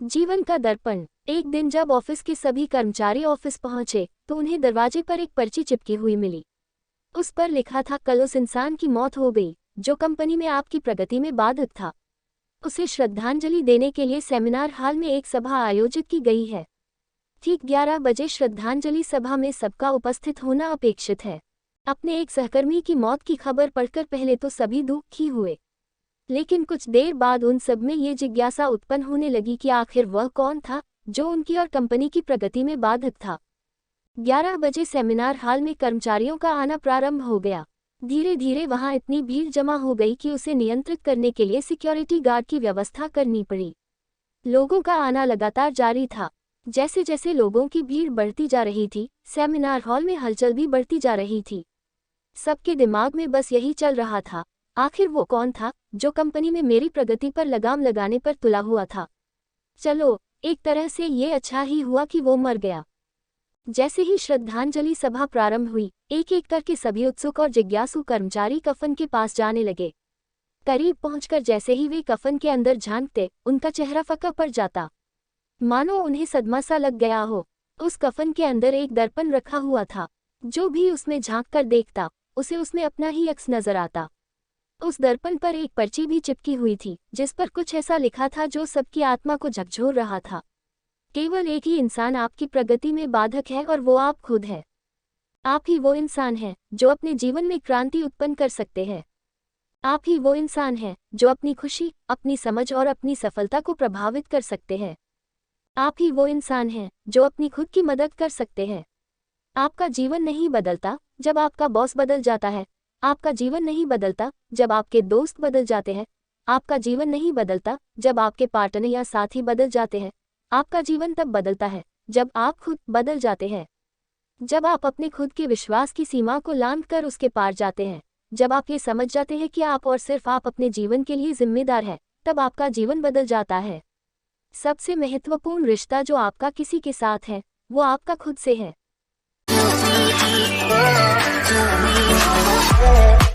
जीवन का दर्पण। एक दिन जब ऑफिस के सभी कर्मचारी ऑफिस पहुंचे तो उन्हें दरवाजे पर एक पर्ची चिपकी हुई मिली। उस पर लिखा था, कल उस इंसान की मौत हो गई जो कंपनी में आपकी प्रगति में बाधक था। उसे श्रद्धांजलि देने के लिए सेमिनार हॉल में एक सभा आयोजित की गई है। ठीक 11 बजे श्रद्धांजलि सभा में सबका उपस्थित होना अपेक्षित है। अपने एक सहकर्मी की मौत की खबर पढ़कर पहले तो सभी दुखी हुए, लेकिन कुछ देर बाद उन सब में ये जिज्ञासा उत्पन्न होने लगी कि आखिर वह कौन था जो उनकी और कंपनी की प्रगति में बाधक था। 11 बजे सेमिनार हॉल में कर्मचारियों का आना प्रारंभ हो गया। धीरे धीरे वहां इतनी भीड़ जमा हो गई कि उसे नियंत्रित करने के लिए सिक्योरिटी गार्ड की व्यवस्था करनी पड़ी। लोगों का आना लगातार जारी था। जैसे जैसे लोगों की भीड़ बढ़ती जा रही थी, सेमिनार हॉल में हलचल भी बढ़ती जा रही थी। सबके दिमाग में बस यही चल रहा था, आखिर वो कौन था जो कंपनी में मेरी प्रगति पर लगाम लगाने पर तुला हुआ था। चलो, एक तरह से ये अच्छा ही हुआ कि वो मर गया। जैसे ही श्रद्धांजलि सभा प्रारंभ हुई, एक एक करके सभी उत्सुक और जिज्ञासु कर्मचारी कफन के पास जाने लगे। करीब पहुंचकर जैसे ही वे कफन के अंदर झांकते, उनका चेहरा फक्का पड़ जाता, मानो उन्हें सदमा सा लग गया हो। उस कफन के अंदर एक दर्पण रखा हुआ था। जो भी उसमें झांक कर देखता, उसे उसमें अपना ही अक्स नजर आता। उस दर्पण पर एक पर्ची भी चिपकी हुई थी, जिस पर कुछ ऐसा लिखा था जो सबकी आत्मा को झकझोर रहा था। केवल एक ही इंसान आपकी प्रगति में बाधक है और वो आप खुद है। आप ही वो इंसान है जो अपने जीवन में क्रांति उत्पन्न कर सकते हैं। आप ही वो इंसान है जो अपनी खुशी, अपनी समझ और अपनी सफलता को प्रभावित कर सकते हैं। आप ही वो इंसान है जो अपनी खुद की मदद कर सकते हैं। आपका जीवन नहीं बदलता जब आपका बॉस बदल जाता है। आपका जीवन नहीं बदलता जब आपके दोस्त बदल जाते हैं। आपका जीवन नहीं बदलता जब आपके पार्टनर या साथी बदल जाते हैं। आपका जीवन तब बदलता है जब आप खुद बदल जाते हैं। जब आप अपने खुद के विश्वास की सीमा को लांघ कर उसके पार जाते हैं, जब आप ये समझ जाते हैं कि आप और सिर्फ आप अपने जीवन के लिए जिम्मेदार हैं, तब आपका जीवन बदल जाता है। सबसे महत्वपूर्ण रिश्ता जो आपका किसी के साथ है, वो आपका खुद से है।